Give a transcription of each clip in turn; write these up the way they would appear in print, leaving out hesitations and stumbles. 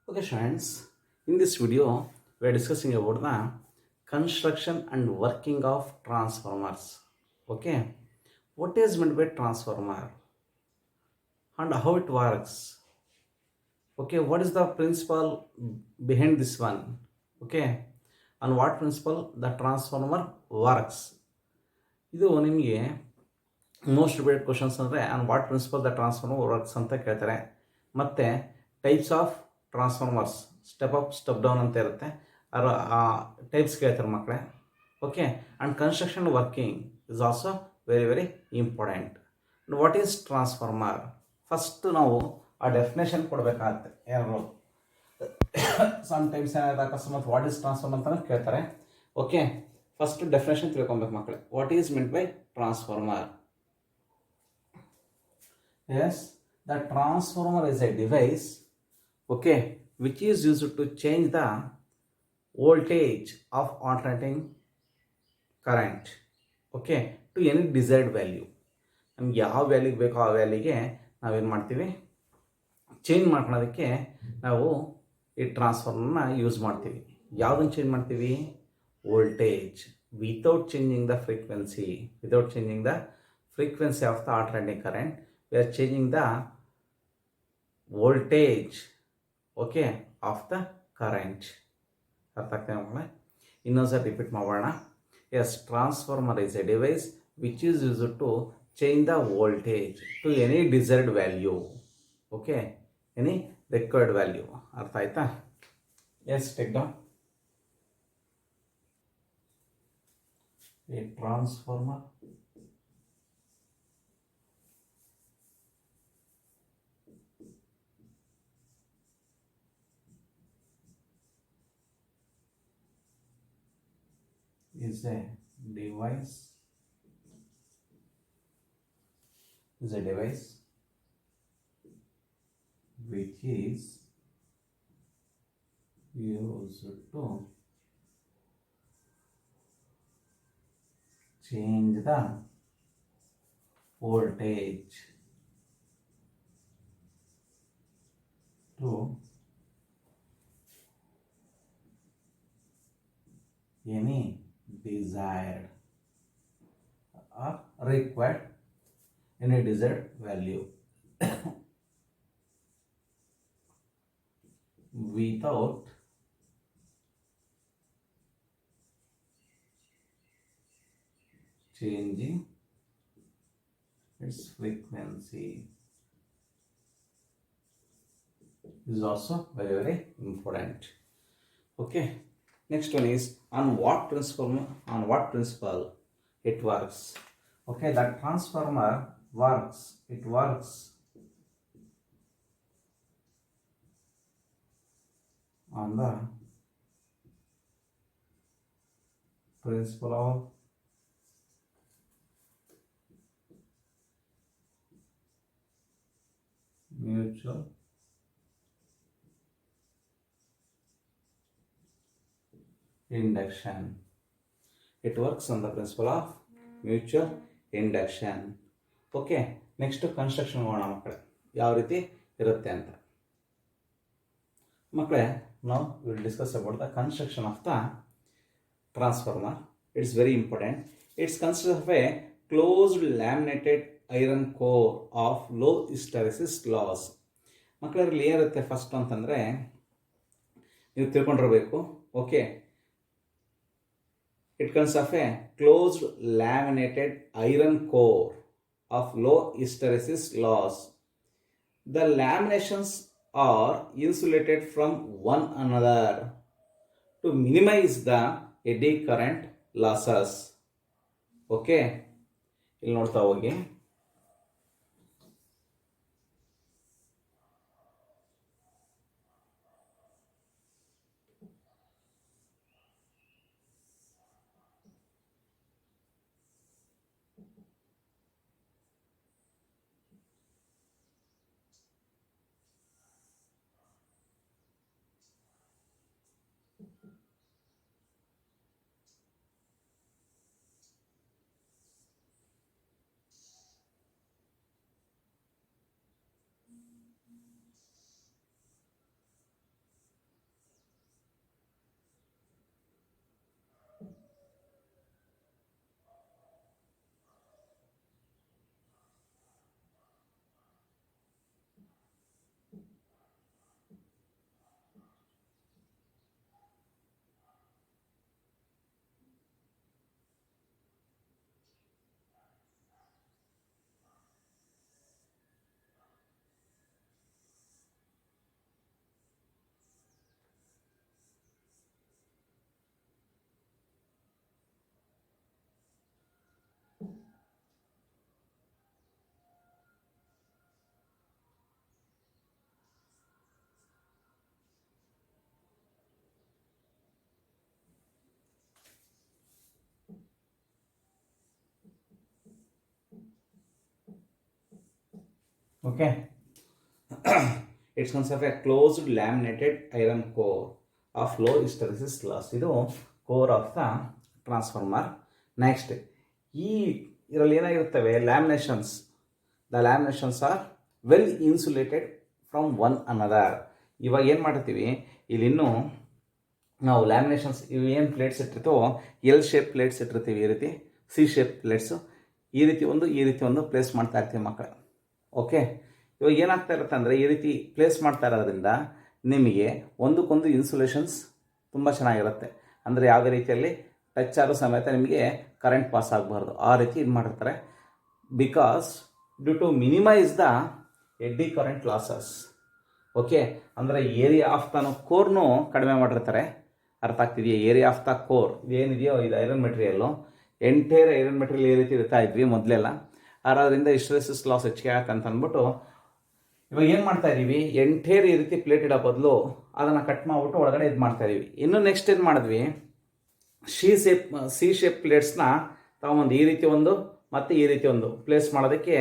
Okay, friends, in this video, we are discussing about the construction and working of transformers. Okay, what is meant by transformer and how it works? Okay, what is the principle behind this one? Okay, and what principle the transformer works? ಇದು ನಿಮಗೆ most debated questions ಅಂದರೆ on what principle the transformer works ಅಂತ ಕೇಳ್ತಾರೆ. ಮತ್ತು types of transformers step up step down ಅಂತ ಇರುತ್ತೆ, ಅದರ types ಕೇಳ್ತಾರೆ ಮಕ್ಕಳೇ. Okay, and construction working is also very very important. What is transformer? First ನಾವು ಆ ಡೆಫಿನೇಷನ್ ಕೊಡಬೇಕಾಗತ್ತೆ. ಯಾರು ಸಮ್ ಟೈಮ್ಸ್ ಏನಾದ್ರು ಅಕಸ್ಮಾತ್ ವಾಟ್ ಈಸ್ ಟ್ರಾನ್ಸ್ಫಾರ್ಮರ್ ಅಂತಲೇ ಕೇಳ್ತಾರೆ. ಓಕೆ, ಫಸ್ಟ್ ಡೆಫಿನೇಷನ್ ತಿಳ್ಕೊಬೇಕು ಮಕ್ಕಳೇ. What is meant by transformer? Yes, the transformer is a device, okay, which is used to change the voltage of alternating current, okay, to any desired value. ನಮ್ಗೆ ಯಾವ ವ್ಯಾಲ್ಯೂಗೆ ಬೇಕೋ ಆ ವ್ಯಾಲ್ಯೂಗೆ ನಾವೇನು ಮಾಡ್ತೀವಿ, ಚೇಂಜ್ ಮಾಡ್ಕೊಳ್ಳೋದಕ್ಕೆ ನಾವು ಈ ಟ್ರಾನ್ಸ್ಫಾರ್ಮರ್ನ ಯೂಸ್ ಮಾಡ್ತೀವಿ. ಯಾವುದನ್ನು ಚೇಂಜ್ ಮಾಡ್ತೀವಿ? Voltage. Without changing the frequency, without changing the frequency of the alternating current, we are changing the voltage, okay, of the current. ಅರ್ಥ ಆಗ್ತದೆ ಮಕ್ಕಳೇ? ಇನ್ನೊಂದ್ಸರಿ ರಿಪೀಟ್ ಮಾಡೋಣ. Yes, transformer is a device which is used to change the voltage to any desired value, okay, any required value. ಅರ್ಥ ಆಯ್ತಾ? Yes, take down. A transformer is a device which is used to change the voltage to any desired or required any desired value without changing its frequency. This is also very very important. Okay, next one is on what principle it works. Okay, that transformer works, it works on the principle of mutual induction. It works on the principle of mutual induction. Okay, next construction ಮಾಡೋಣ ಮಕ್ಕಳೇ, ಯಾವ ರೀತಿ ಇರುತ್ತೆ ಅಂತ. ಮಕ್ಕಳೇ, ನಾವು will discuss about the construction of the transformer. It's very important. It's consist of A closed laminated iron core of low hysteresis loss. ಮಕ್ಕಳಲ್ಲಿ ಏನಿರುತ್ತೆ ಫಸ್ಟ್ ಅಂತಂದರೆ ನೀವು ತಿಳ್ಕೊಂಡಿರಬೇಕು. Okay, it consists of a closed laminated iron core of low hysteresis loss. The laminations are insulated from one another to minimize the eddy current losses. Okay, ಇಲ್ಲಿ ನೋಡ್ತಾ ಹೋಗಿ. Okay. It consists of a closed laminated iron core of low hysteresis loss. ಇದು core of the transformer. Next ಈ ಇದರಲ್ಲಿ ಏನಾಗಿರುತ್ತವೆ laminations. The laminations are well insulated from one another. ಇವಾಗ ಏನು ಮಾಡ್ತೀವಿ ಇಲ್ಲಿ ಇನ್ನೂ ನಾವು ಲ್ಯಾಮಿನೇಷನ್ಸ್ ಇವು ಏನು ಪ್ಲೇಟ್ಸ್ ಇಟ್ಟಿರ್ತೀವೋ ಎಲ್ ಶೇಪ್ ಪ್ಲೇಟ್ಸ್ ಇಟ್ಟಿರ್ತೀವಿ, ಈ ರೀತಿ ಸಿ ಶೇಪ್ ಪ್ಲೇಟ್ಸು ಈ ರೀತಿ ಒಂದು ಪ್ಲೇಸ್ ಮಾಡ್ತಾ ಇರ್ತೀವಿ ಮಕ್ಕಳು. ಓಕೆ, ಇವಾಗ ಏನಾಗ್ತಾ ಇರುತ್ತೆ ಅಂದರೆ ಈ ರೀತಿ ಪ್ಲೇಸ್ ಮಾಡ್ತಾ ಇರೋದ್ರಿಂದ ನಿಮಗೆ ಒಂದಕ್ಕೊಂದು ಇನ್ಸುಲೇಷನ್ಸ್ ತುಂಬ ಚೆನ್ನಾಗಿರುತ್ತೆ. ಅಂದರೆ ಯಾವುದೇ ರೀತಿಯಲ್ಲಿ ಟಚ್ ಆಗೋ ಸಮೇತ ನಿಮಗೆ ಕರೆಂಟ್ ಪಾಸ್ ಆಗಬಾರ್ದು, ಆ ರೀತಿ ಇದು ಮಾಡಿರ್ತಾರೆ. Because due to minimise the eddy current losses. Okay, ಅಂದರೆ ಏರಿಯಾ ಆಫ್ ದ ಕೋರ್ನು ಕಡಿಮೆ ಮಾಡಿರ್ತಾರೆ. ಅರ್ಥ ಆಗ್ತಿದೆಯಾ? ಏರಿಯಾ ಆಫ್ ದ ಕೋರ್ ಇದೇನಿದೆಯೋ ಇದು iron material, entire iron material ಈ ರೀತಿ ಇರ್ತಾ ಇದ್ವಿ ಮೊದಲೆಲ್ಲ. ಅದರಿಂದ ಹಿಸ್ಟರೆಸಿಸ್ ಲಾಸ್ ಹೆಚ್ಚಿಗೆ ಆಗುತ್ತೆ ಅಂತ ಅಂದ್ಬಿಟ್ಟು ಇವಾಗ ಏನು ಮಾಡ್ತಾ ಇದ್ದೀವಿ, ಎಂಟೈರ್ ಈ ರೀತಿ ಪ್ಲೇಟ್ ಇಡೋ ಬದಲು ಅದನ್ನು ಕಟ್ ಮಾಡಿಬಿಟ್ಟು ಒಳಗಡೆ ಇದು ಮಾಡ್ತಾ ಇದ್ದೀವಿ. ಇನ್ನು ನೆಕ್ಸ್ಟ್ ಏನು ಮಾಡಿದ್ವಿ, ಸಿ ಶೇಪ್ ಪ್ಲೇಟ್ಸ್ನ ತಗೊಂಬಂದು ಈ ರೀತಿ ಒಂದು ಮತ್ತು ಈ ರೀತಿ ಒಂದು ಪ್ಲೇಸ್ ಮಾಡೋದಕ್ಕೆ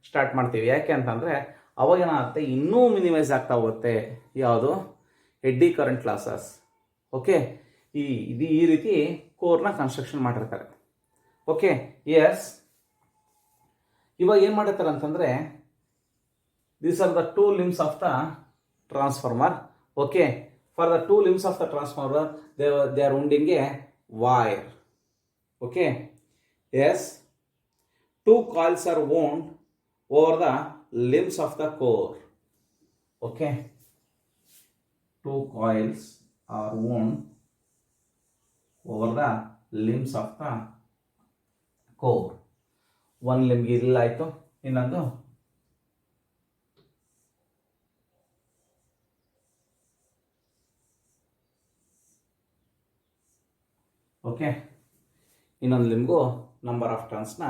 ಸ್ಟಾರ್ಟ್ ಮಾಡ್ತೀವಿ. ಯಾಕೆ ಅಂತಂದರೆ ಅವಾಗ ಏನಾಗುತ್ತೆ, ಇನ್ನೂ ಮಿನಿಮೈಸ್ ಆಗ್ತಾ ಹೋಗುತ್ತೆ ಯಾವುದು ಎಡ್ಡಿ ಕರೆಂಟ್ ಲಾಸಸ್. ಓಕೆ, ಈ ರೀತಿ ಕೋರ್ನ ಕನ್ಸ್ಟ್ರಕ್ಷನ್ ಮಾಡಿರ್ತಾರೆ. Okay, yes. ಇವಾಗ ಏನು ಮಾಡಿರ್ತಾರೆ ಅಂತಂದರೆ these are the two limbs of the transformer. Okay, for the two limbs of the transformer they are wounding a wire. Okay, yes, two coils are wound over the limbs of the core. Okay, two coils are wound over the limbs of the core. one limb ಇಲ್ಲ ಆಯಿತು, ಇನ್ನೊಂದು okay, ಇನ್ನೊಂದು limb number of ಟರ್ನ್ಸ್ನ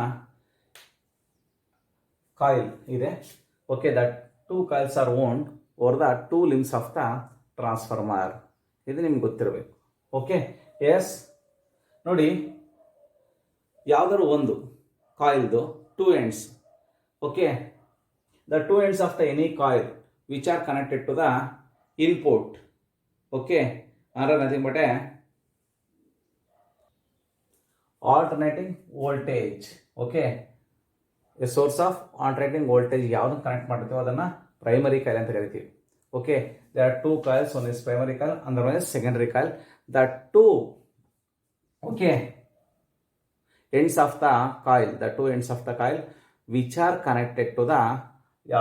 coil ಇದೆ. Okay, that two coils are wound over the two limbs of the transformer. ಇದು ನಿಮ್ಗೆ ಗೊತ್ತಿರಬೇಕು. Okay, yes. ನೋಡಿ, ಯಾವುದಾದ್ರು ಒಂದು ಕಾಯಿಲ್ದು two ends. Okay, the two ends of the any coil which are connected to the input. Okay, ಅಂದರೆ nothing but alternating voltage. Okay, a source of alternating voltage ಯಾವುದನ್ನು connect ಮಾಡ್ತೀವೋ ಅದನ್ನು ಪ್ರೈಮರಿ ಕಾಯಿಲ್ ಅಂತ ಕರಿತೀವಿ. Okay, they are two coils, one is primary coil ಅಂದರ್ one is secondary coil. The two ends of the coil, the two ends of the coil which are connected to the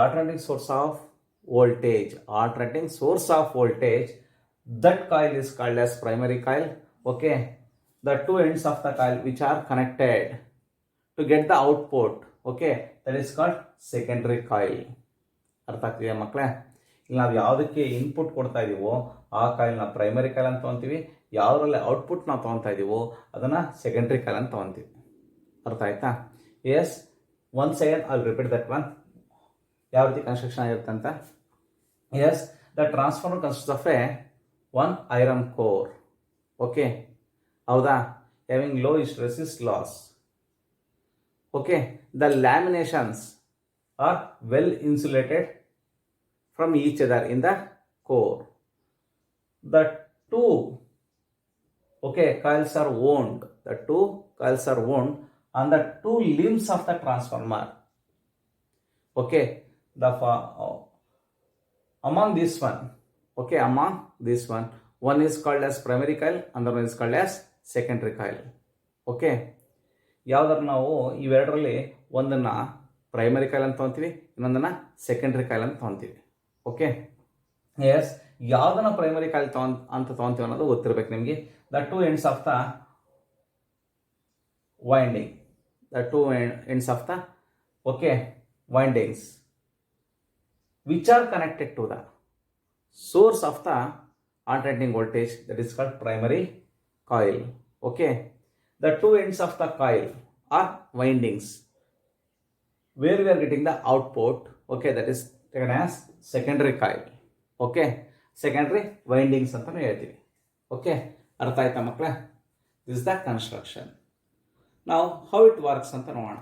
alternating source of voltage, that coil is called as primary coil. Okay, the two ends of the coil which are connected to get the output, okay, that is called secondary coil. ಅರ್ಥ ಆಗ್ತಿದೆಯಾ ಮಕ್ಕಳೇ? ಇಲ್ಲಿ ನಾವು ಯಾವುದಕ್ಕೆ input ಕೊಡ್ತಾ ಇದ್ದೀವೋ ಆ ಕಾಯಿಲ್ನ primary coil ಅಂತ ತೊಗೊತೀವಿ, ಯಾವುದ್ರಲ್ಲಿ output ನಾವು ತೊಗೊತಾ ಇದ್ದೀವೋ ಅದನ್ನು ಸೆಕೆಂಡ್ರಿ ಕಾಯಿಲ್ ಅಂತ ತೊಗೊತೀವಿ. ಅರ್ಥ ಆಯ್ತಾ? Yes, one second I will repeat that one, ಯಾವ ರೀತಿ ಕನ್ಸ್ಟ್ರಕ್ಷನ್ ಆಗಿರುತ್ತೆ ಅಂತ. Yes, the transformer consist of a one iron core. Okay, ಹೌದಾ? Having low hysteresis loss. Okay, the laminations are well insulated from each other in the core. The two coils are wound. The two coils are wound on the two limbs of the transformer. Okay, among this one is called as primary coil, another one is called as secondary coil. Okay, ಯಾವ್ದಾದ್ರು ನಾವು ಇವೆರಡರಲ್ಲಿ ಒಂದನ್ನು primary coil ಅಂತ ತೊಗೊತೀವಿ, ಇನ್ನೊಂದನ್ನು secondary coil ಅಂತ ತೊಗೊತೀವಿ. Okay, S, ಯಾವುದನ್ನ primary coil ಅಂತ ತೊಗೊತೀವಿ ಅನ್ನೋದು ಗೊತ್ತಿರಬೇಕು ನಿಮಗೆ. The two ends of the winding, windings which are connected to the source of the alternating voltage, that is called primary coil. Okay, the two ends of the coil are windings where we are getting the output. Okay, that is taken as secondary coil. Okay, secondary windings ಅಂತ ಹೇಳ್ತೀವಿ. Okay, ಅರ್ಥ ಆಯ್ತಾ ಮಕ್ಕಳೇ? This is the construction. ನಾವು how it works ಅಂತ ನೋಡೋಣ.